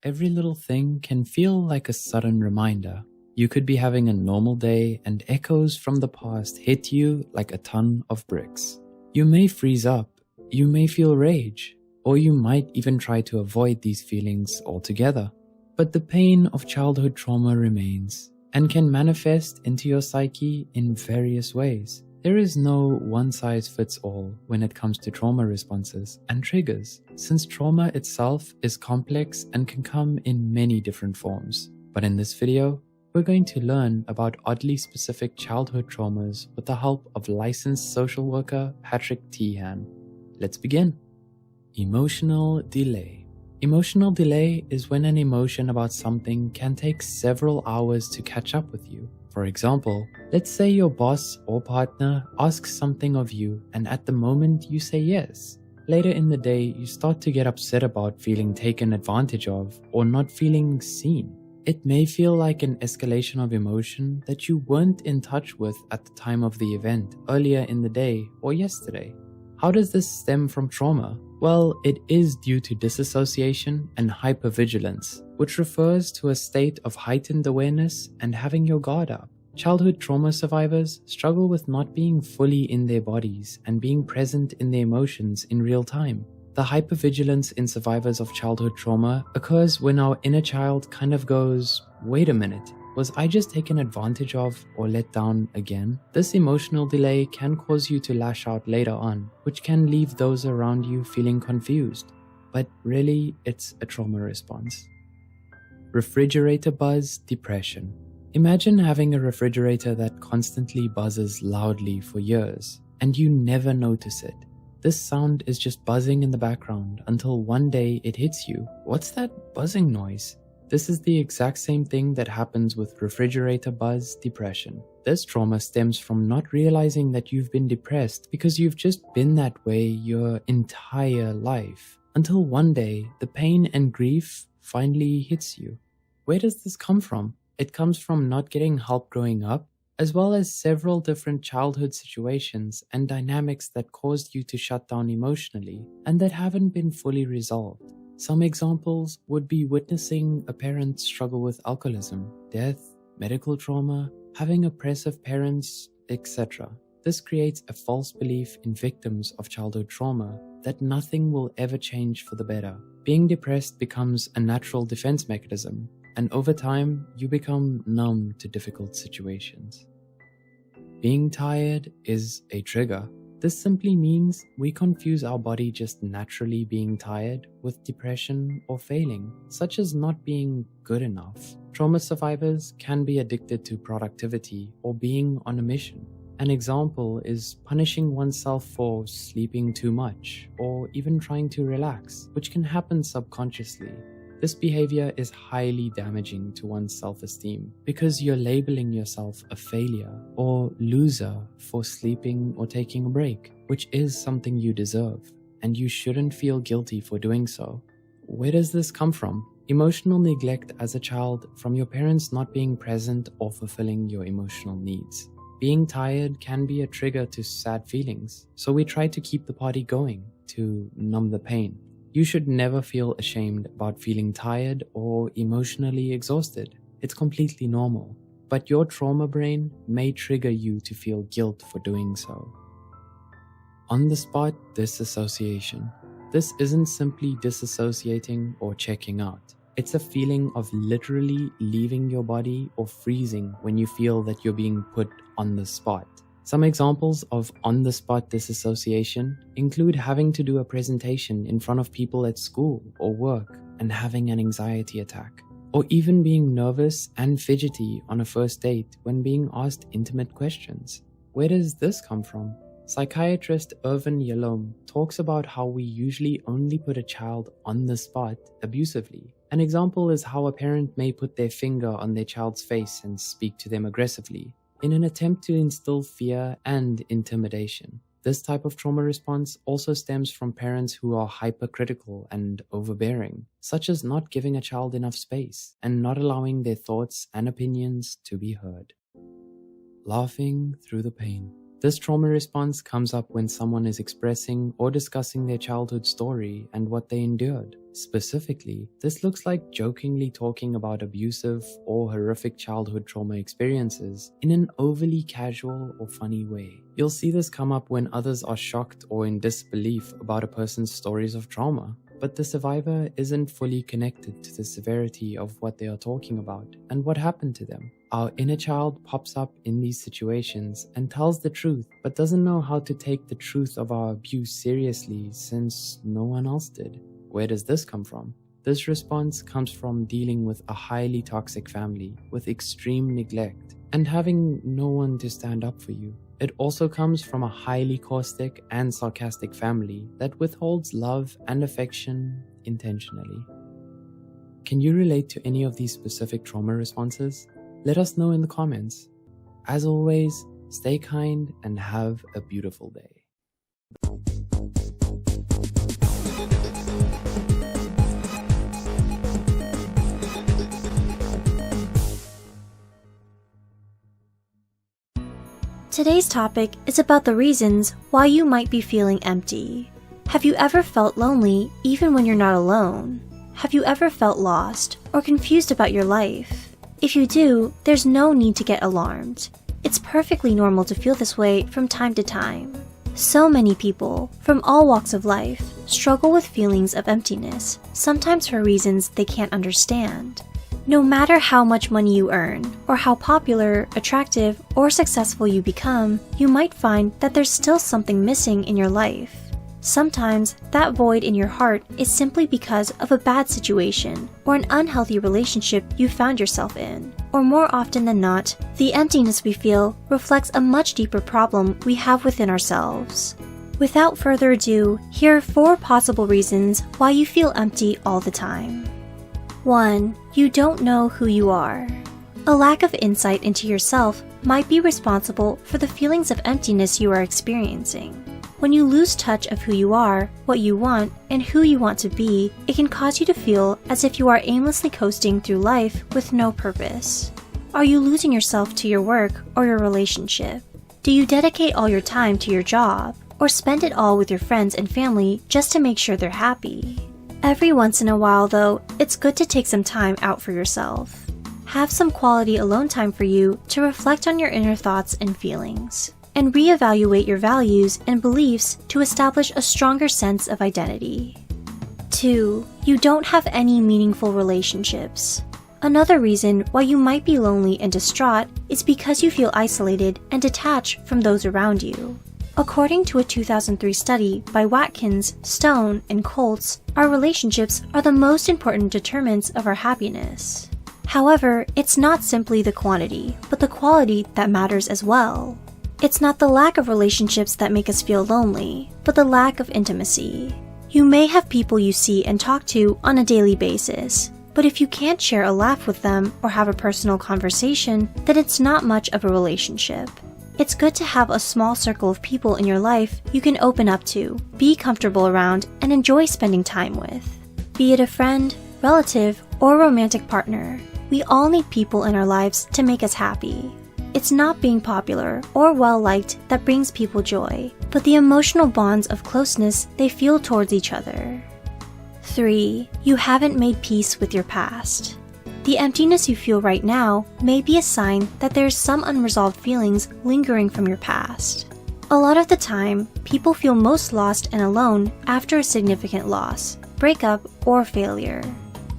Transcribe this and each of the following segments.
Every little thing can feel like a sudden reminder. You could be having a normal day and echoes from the past hit you like a ton of bricks. You may freeze up, you may feel rage, or you might even try to avoid these feelings altogether. But the pain of childhood trauma remains and can manifest into your psyche in various ways. There is no one-size-fits-all when it comes to trauma responses and triggers, since trauma itself is complex and can come in many different forms. But in this video, we're going to learn about oddly specific childhood traumas with the help of licensed social worker Patrick Teehan. Let's begin. Emotional delay. Emotional delay is when an emotion about something can take several hours to catch up with you. For example, let's say your boss or partner asks something of you and at the moment you say yes. Later in the day, you start to get upset about feeling taken advantage of or not feeling seen. It may feel like an escalation of emotion that you weren't in touch with at the time of the event, earlier in the day or yesterday. How does this stem from trauma? Well, it is due to disassociation and hypervigilance, which refers to a state of heightened awareness and having your guard up. Childhood trauma survivors struggle with not being fully in their bodies and being present in their emotions in real time. The hypervigilance in survivors of childhood trauma occurs when our inner child kind of goes, "Wait a minute, was I just taken advantage of or let down again?" This emotional delay can cause you to lash out later on, which can leave those around you feeling confused. But really, it's a trauma response. Refrigerator buzz depression. Imagine having a refrigerator that constantly buzzes loudly for years, and you never notice it. This sound is just buzzing in the background until one day it hits you. What's that buzzing noise? This is the exact same thing that happens with refrigerator buzz depression. This trauma stems from not realizing that you've been depressed because you've just been that way your entire life, until one day the pain and grief finally hits you. Where does this come from? It comes from not getting help growing up, as well as several different childhood situations and dynamics that caused you to shut down emotionally and that haven't been fully resolved. Some examples would be witnessing a parent struggle with alcoholism, death, medical trauma, having oppressive parents, etc. This creates a false belief in victims of childhood trauma that nothing will ever change for the better. Being depressed becomes a natural defense mechanism, and over time, you become numb to difficult situations. Being tired is a trigger. This simply means we confuse our body just naturally being tired with depression or failing, such as not being good enough. Trauma survivors can be addicted to productivity or being on a mission. An example is punishing oneself for sleeping too much or even trying to relax, which can happen subconsciously. This behavior is highly damaging to one's self-esteem because you're labeling yourself a failure or loser for sleeping or taking a break, which is something you deserve, and you shouldn't feel guilty for doing so. Where does this come from? Emotional neglect as a child from your parents not being present or fulfilling your emotional needs. Being tired can be a trigger to sad feelings, so we try to keep the party going to numb the pain. You should never feel ashamed about feeling tired or emotionally exhausted. It's completely normal, but your trauma brain may trigger you to feel guilt for doing so. On-the-spot disassociation. This isn't simply disassociating or checking out. It's a feeling of literally leaving your body or freezing when you feel that you're being put on the spot. Some examples of on-the-spot disassociation include having to do a presentation in front of people at school or work and having an anxiety attack, or even being nervous and fidgety on a first date when being asked intimate questions. Where does this come from? Psychiatrist Irvin Yalom talks about how we usually only put a child on the spot abusively. An example is how a parent may put their finger on their child's face and speak to them aggressively, in an attempt to instill fear and intimidation. This type of trauma response also stems from parents who are hypercritical and overbearing, such as not giving a child enough space and not allowing their thoughts and opinions to be heard. Laughing through the pain. This trauma response comes up when someone is expressing or discussing their childhood story and what they endured. Specifically, this looks like jokingly talking about abusive or horrific childhood trauma experiences in an overly casual or funny way. You'll see this come up when others are shocked or in disbelief about a person's stories of trauma, but the survivor isn't fully connected to the severity of what they are talking about and what happened to them. Our inner child pops up in these situations and tells the truth, but doesn't know how to take the truth of our abuse seriously since no one else did. Where does this come from? This response comes from dealing with a highly toxic family with extreme neglect and having no one to stand up for you. It also comes from a highly caustic and sarcastic family that withholds love and affection intentionally. Can you relate to any of these specific trauma responses? Let us know in the comments. As always, stay kind and have a beautiful day. Today's topic is about the reasons why you might be feeling empty. Have you ever felt lonely even when you're not alone? Have you ever felt lost or confused about your life? If you do, there's no need to get alarmed. It's perfectly normal to feel this way from time to time. So many people, from all walks of life, struggle with feelings of emptiness, sometimes for reasons they can't understand. No matter how much money you earn, or how popular, attractive, or successful you become, you might find that there's still something missing in your life. Sometimes, that void in your heart is simply because of a bad situation, or an unhealthy relationship you found yourself in. Or more often than not, the emptiness we feel reflects a much deeper problem we have within ourselves. Without further ado, here are 4 possible reasons why you feel empty all the time. 1. You don't know who you are. A lack of insight into yourself might be responsible for the feelings of emptiness you are experiencing. When you lose touch of who you are, what you want, and who you want to be, it can cause you to feel as if you are aimlessly coasting through life with no purpose. Are you losing yourself to your work or your relationship? Do you dedicate all your time to your job, or spend it all with your friends and family just to make sure they're happy? Every once in a while, though, it's good to take some time out for yourself. Have some quality alone time for you to reflect on your inner thoughts and feelings, and reevaluate your values and beliefs to establish a stronger sense of identity. 2. You don't have any meaningful relationships. Another reason why you might be lonely and distraught is because you feel isolated and detached from those around you. According to a 2003 study by Watkins, Stone, and Colts, our relationships are the most important determinants of our happiness. However, it's not simply the quantity, but the quality that matters as well. It's not the lack of relationships that make us feel lonely, but the lack of intimacy. You may have people you see and talk to on a daily basis, but if you can't share a laugh with them or have a personal conversation, then it's not much of a relationship. It's good to have a small circle of people in your life you can open up to, be comfortable around, and enjoy spending time with. Be it a friend, relative, or romantic partner, we all need people in our lives to make us happy. It's not being popular or well-liked that brings people joy, but the emotional bonds of closeness they feel towards each other. 3. You haven't made peace with your past. The emptiness you feel right now may be a sign that there's some unresolved feelings lingering from your past. A lot of the time, people feel most lost and alone after a significant loss, breakup, or failure.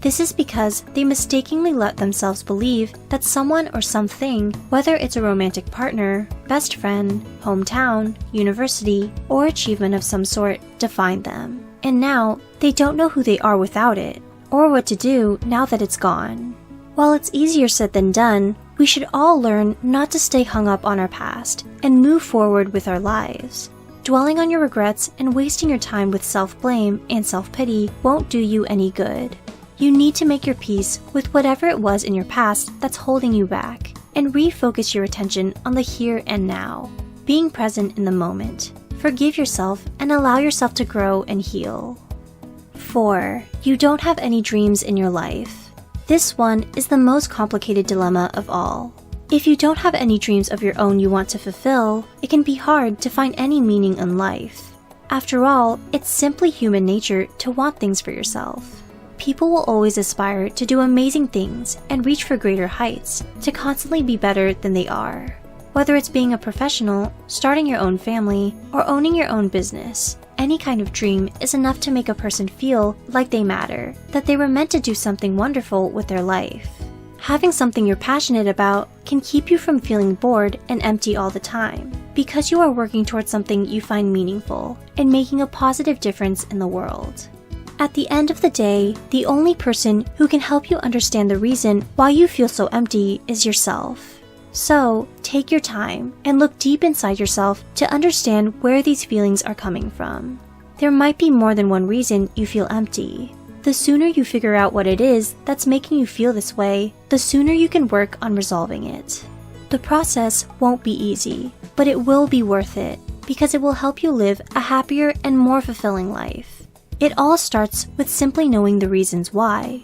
This is because they mistakenly let themselves believe that someone or something, whether it's a romantic partner, best friend, hometown, university, or achievement of some sort, defined them. And now, they don't know who they are without it, or what to do now that it's gone. While it's easier said than done, we should all learn not to stay hung up on our past and move forward with our lives. Dwelling on your regrets and wasting your time with self-blame and self-pity won't do you any good. You need to make your peace with whatever it was in your past that's holding you back, and refocus your attention on the here and now, being present in the moment. Forgive yourself and allow yourself to grow and heal. 4. You don't have any dreams in your life. This one is the most complicated dilemma of all. If you don't have any dreams of your own you want to fulfill, it can be hard to find any meaning in life. After all, it's simply human nature to want things for yourself. People will always aspire to do amazing things and reach for greater heights, to constantly be better than they are. Whether it's being a professional, starting your own family, or owning your own business, any kind of dream is enough to make a person feel like they matter, that they were meant to do something wonderful with their life. Having something you're passionate about can keep you from feeling bored and empty all the time, because you are working towards something you find meaningful and making a positive difference in the world. At the end of the day, the only person who can help you understand the reason why you feel so empty is yourself. So, take your time and look deep inside yourself to understand where these feelings are coming from. There might be more than one reason you feel empty. The sooner you figure out what it is that's making you feel this way, the sooner you can work on resolving it. The process won't be easy, but it will be worth it because it will help you live a happier and more fulfilling life. It all starts with simply knowing the reasons why.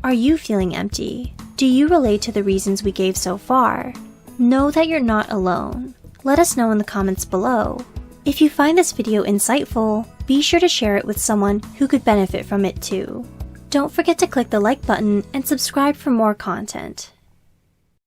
Are you feeling empty? Do you relate to the reasons we gave so far? Know that you're not alone. Let us know in the comments below. If you find this video insightful, be sure to share it with someone who could benefit from it too. Don't forget to click the like button and subscribe for more content.